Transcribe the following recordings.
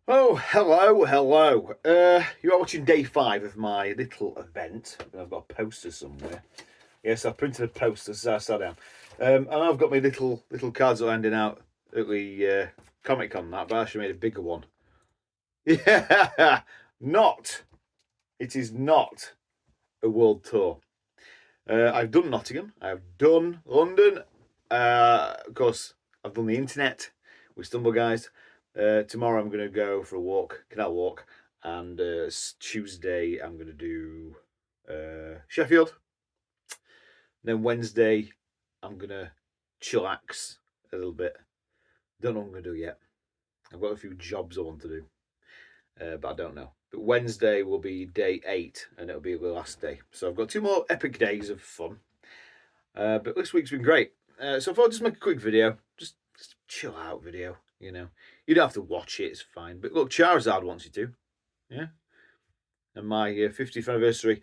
Oh, hello, hello. You are watching day 5 of my little event. I've got a poster somewhere. Yes, I printed a poster as I sat down. And I've got my little cards that are handing out at the Comic Con, that, but I actually made a bigger one. Yeah, not. It is not a world tour. I've done Nottingham. I've done London. Of course, I've done the internet with Stumble Guys. Tomorrow I'm going to go for a walk, canal walk, and Tuesday I'm going to do Sheffield. Then Wednesday I'm going to chillax a little bit. Don't know what I'm going to do yet. I've got a few jobs I want to do, but I don't know. But Wednesday will be day 8, and it'll be the last day. So I've got 2 more epic days of fun. But this week's been great. So if I'll just make a quick video, just chill out video, you know. You don't have to watch it, it's fine. But look, Charizard wants you to, yeah. And my 50th anniversary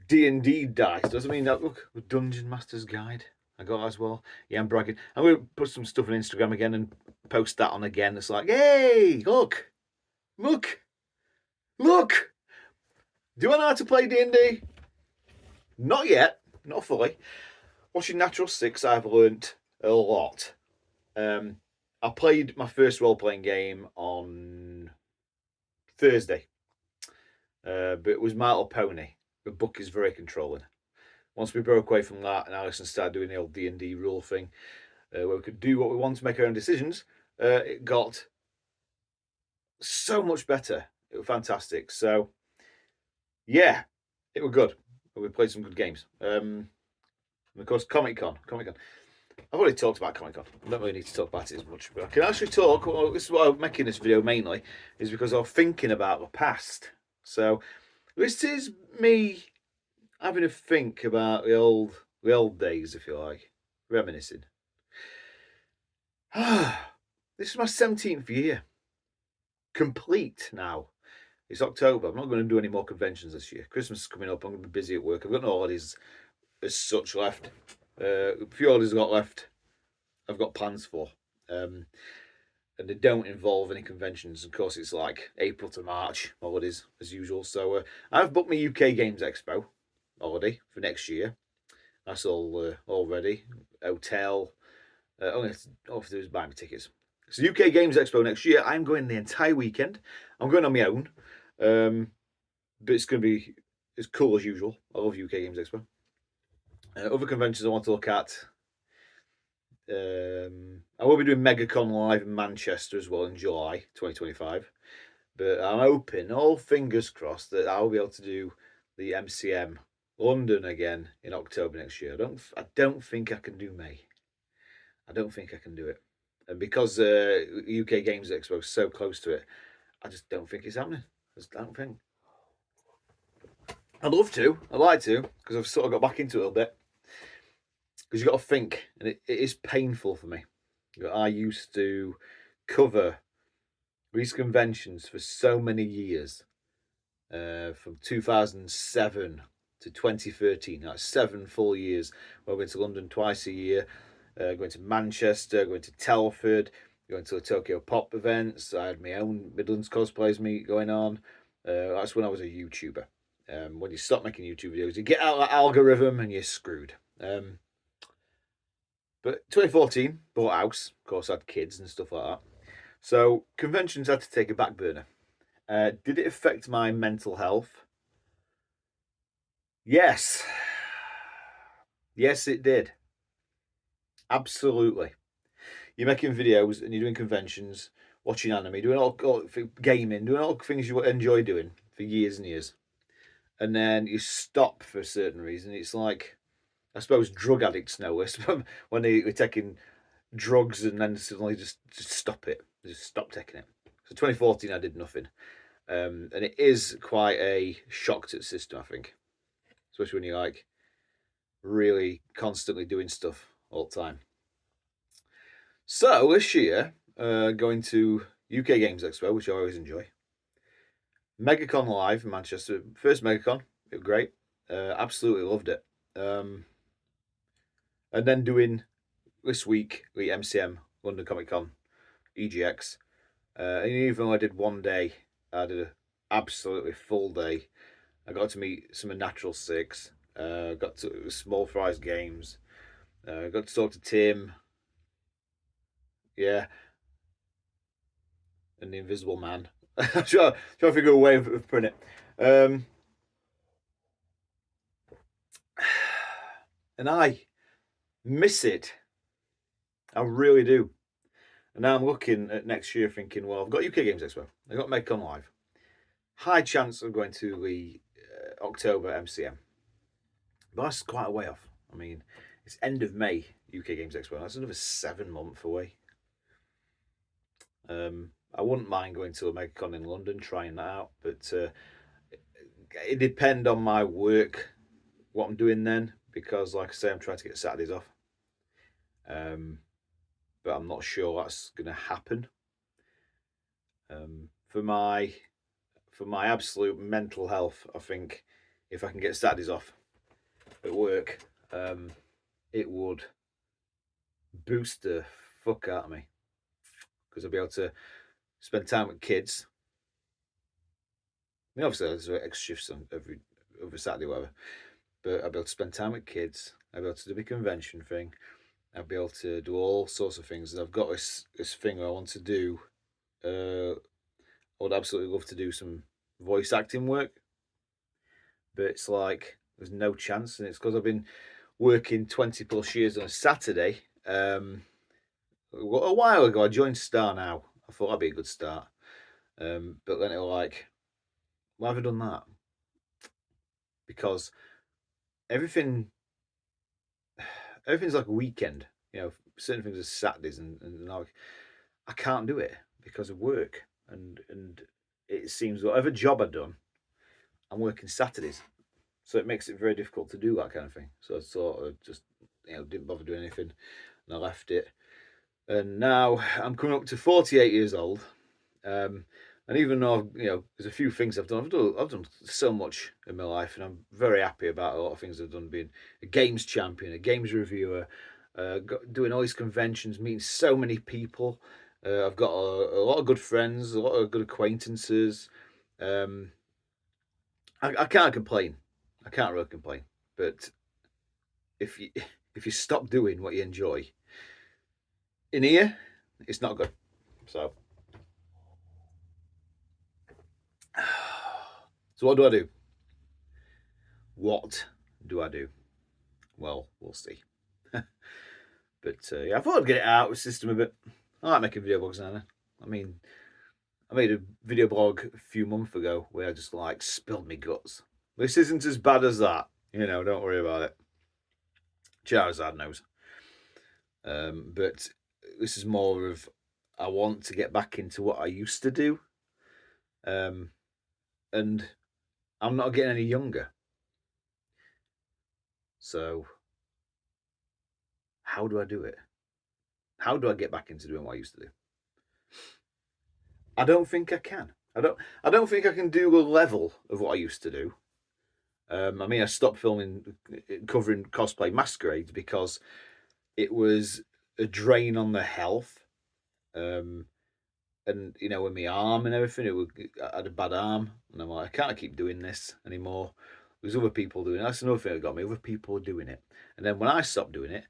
D&D dice doesn't mean that. Look, the Dungeon Master's Guide I got as well. Yeah, I'm bragging. I'm going to put some stuff on Instagram again and post that on again. It's like, hey, look, look, look. Do I know how to play D&D? Not yet, not fully. Watching Natural 6, I've learnt a lot. I played my first role-playing game on Thursday, but it was My Little Pony. The book is very controlling. Once we broke away from that and Alison started doing the old D&D rule thing, where we could do what we want to make our own decisions, it got so much better. It was fantastic. So, yeah, it was good. We played some good games. And of course, Comic Con. I've already talked about Comic Con. I don't really need to talk about it as much, but I can actually talk. Well, this is why I'm making this video mainly, is because I'm thinking about the past. So this is me having a think about the old days, if you like, reminiscing. This is my 17th year, complete now. It's October. I'm not going to do any more conventions this year. Christmas is coming up. I'm going to be busy at work. I've got no holidays as such left. A few holidays I've got left. I've got plans for. And they don't involve any conventions. Of course, it's like April to March holidays as usual. So I've booked my UK Games Expo holiday for next year. That's all ready. Hotel. Only all I have to do is buy my tickets. So UK Games Expo next year. I'm going the entire weekend. I'm going on my own, but it's going to be as cool as usual. I love UK Games Expo. Other conventions I want to look at. I will be doing MegaCon live in Manchester as well in July 2025. But I'm hoping, all fingers crossed, that I'll be able to do the MCM London again in October next year. I don't think I can do May. I don't think I can do it. And because UK Games Expo is so close to it, I just don't think it's happening. I just don't think. I'd love to. I'd like to, because I've sort of got back into it a little bit. Because you've got to think, and it is painful for me. I used to cover these conventions for so many years, from 2007 to 2013. That's 7 full years. Where I went to London twice a year, going to Manchester, going to Telford, going to the Tokyo Pop events. I had my own Midlands cosplays meet going on. That's when I was a YouTuber. When you stop making YouTube videos, you get out of that algorithm and you're screwed. But 2014, bought a house. Of course, I had kids and stuff like that. So conventions had to take a back burner. Did it affect my mental health? Yes. Yes, it did. Absolutely. You're making videos and you're doing conventions, watching anime, doing all gaming, doing all things you enjoy doing for years and years. And then you stop for a certain reason. It's like, I suppose drug addicts know this when they're taking drugs and then suddenly just stop it. Just stop taking it. So 2014, I did nothing. And it is quite a shock to the system, I think. Especially when you're like really constantly doing stuff all the time. So this year, going to UK Games Expo, which I always enjoy. MegaCon Live in Manchester. First MegaCon, it was great. Absolutely loved it. And then doing this week the MCM London Comic Con EGX. And even though I did one day, I did an absolutely full day. I got to meet some of Natural Six. Got to Small Fries Games. Got to talk to Tim. Yeah, and the Invisible Man. I'm trying to figure a way of putting it. And I miss it. I really do. And now I'm looking at next year thinking, well, I've got UK Games Expo. I've got MegCon Live. High chance of going to the October MCM. But that's quite a way off. I mean, it's end of May, UK Games Expo. That's another 7 months away. I wouldn't mind going to a MegaCon in London, trying that out, but it depends on my work, what I'm doing then, because like I say, I'm trying to get Saturdays off. But I'm not sure that's going to happen. For my absolute mental health, I think if I can get Saturdays off at work, it would boost the fuck out of me, because I'll be able to spend time with kids. I mean, obviously there's extra shifts on every Saturday, or whatever, but I'll be able to spend time with kids. I'll be able to do the convention thing. I'll be able to do all sorts of things. And I've got this thing I want to do. I would absolutely love to do some voice acting work, but it's like there's no chance, and it's because I've been working 20 plus years on a Saturday. A while ago, I joined Star Now. I thought that'd be a good start, but then it was like, why have I done that? Because everything's like a weekend. You know, certain things are Saturdays, and like, I can't do it because of work, and it seems whatever job I've done, I'm working Saturdays, so it makes it very difficult to do that kind of thing. So I sort of just didn't bother doing anything, and I left it. And now I'm coming up to 48 years old. And even though there's a few things I've done, I've done so much in my life, and I'm very happy about a lot of things I've done. Being a games champion, a games reviewer, doing all these conventions, meeting so many people. I've got a lot of good friends, a lot of good acquaintances. I can't complain. I can't really complain. But if you stop doing what you enjoy, in here, it's not good. So what do I do? What do I do? Well, we'll see. But yeah, I thought I'd get it out of the system a bit. I like making video blogs now. I mean, I made a video blog a few months ago where I just like spilled my guts. This isn't as bad as that. Don't worry about it. Charizard knows. But this is more of, I want to get back into what I used to do. And I'm not getting any younger. So how do I do it? How do I get back into doing what I used to do? I don't think I can. I don't think I can do a level of what I used to do. I mean, I stopped covering cosplay masquerades because it was a drain on the health. And with my arm and everything, I had a bad arm, and I'm like, I can't keep doing this anymore. There's other people doing it. That's another thing that got me. Other people were doing it, and then when I stopped doing it,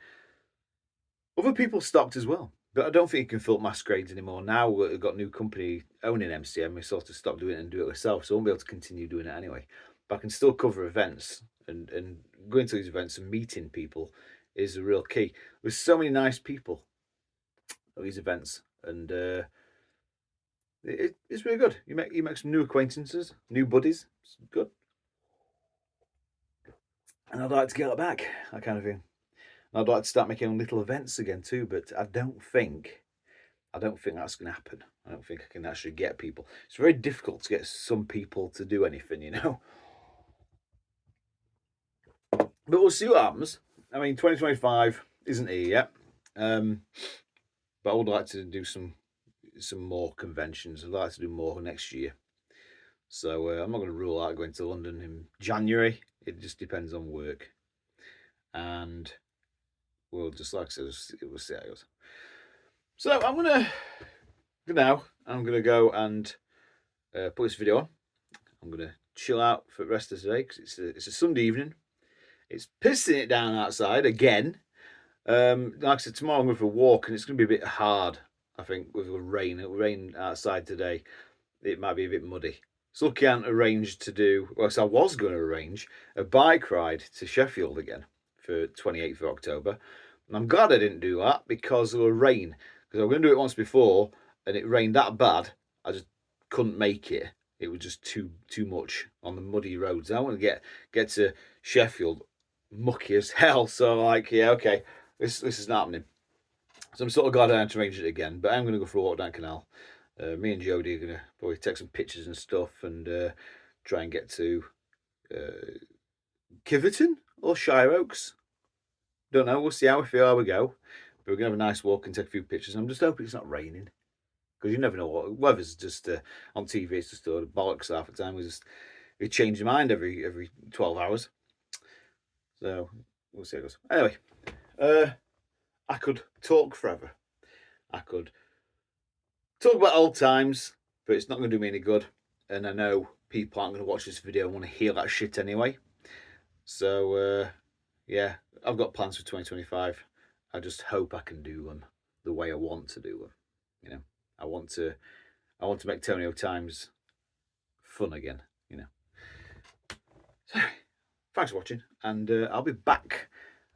other people stopped as well. But I don't think you can fill masquerades anymore. Now we've got a new company owning MCM. We sort of stopped doing it and do it ourselves, so I won't be able to continue doing it anyway. But I can still cover events, and going to these events and meeting people is a real key. There's so many nice people at these events, and it's really good. You make some new acquaintances, new buddies. It's good. And I'd like to get that back, that kind of thing. And I'd like to start making little events again too, but I don't think that's going to happen. I don't think I can actually get people. It's very difficult to get some people to do anything, But we'll see what happens. I mean, 2025 isn't here yet, but I would like to do some more conventions. I'd like to do more next year. So I'm not going to rule out going to London in January. It just depends on work, and we'll just, like I said, we'll see how it goes. So I'm gonna now. I'm going to go and put this video on. I'm going to chill out for the rest of today because it's a Sunday evening. It's pissing it down outside again. Like I said, tomorrow I'm going for a walk and it's going to be a bit hard, I think, with the rain. It will rain outside today. It might be a bit muddy. So lucky I hadn't arranged to do, well, so I was going to arrange a bike ride to Sheffield again for 28th of October. And I'm glad I didn't do that because of the rain. Because I was going to do it once before and it rained that bad, I just couldn't make it. It was just too much on the muddy roads. I want to get to Sheffield mucky as hell. So like, yeah, okay, this is not happening. So I'm sort of glad I had to arrange it again. But I'm going to go for a walk down canal. Me and Jodie are going to probably take some pictures and stuff and try and get to Kiverton or Shire Oaks. Don't know. We'll see how we feel, how we go. But we're going to have a nice walk and take a few pictures. I'm just hoping it's not raining. Because you never know what weather's just on TV. It's just bollocks half the time. We change your mind every 12 hours. So we'll see how it goes. Anyway, I could talk forever. I could talk about old times, but it's not going to do me any good. And I know people aren't going to watch this video and want to hear that shit anyway. So, yeah, I've got plans for 2025. I just hope I can do them the way I want to do them. You know, I want to make Tonio Times fun again, you know. So, thanks for watching, and I'll be back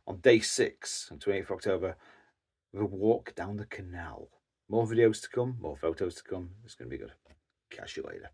on day 6 on 28th of October with a walk down the canal. More videos to come, more photos to come. It's going to be good. Catch you later.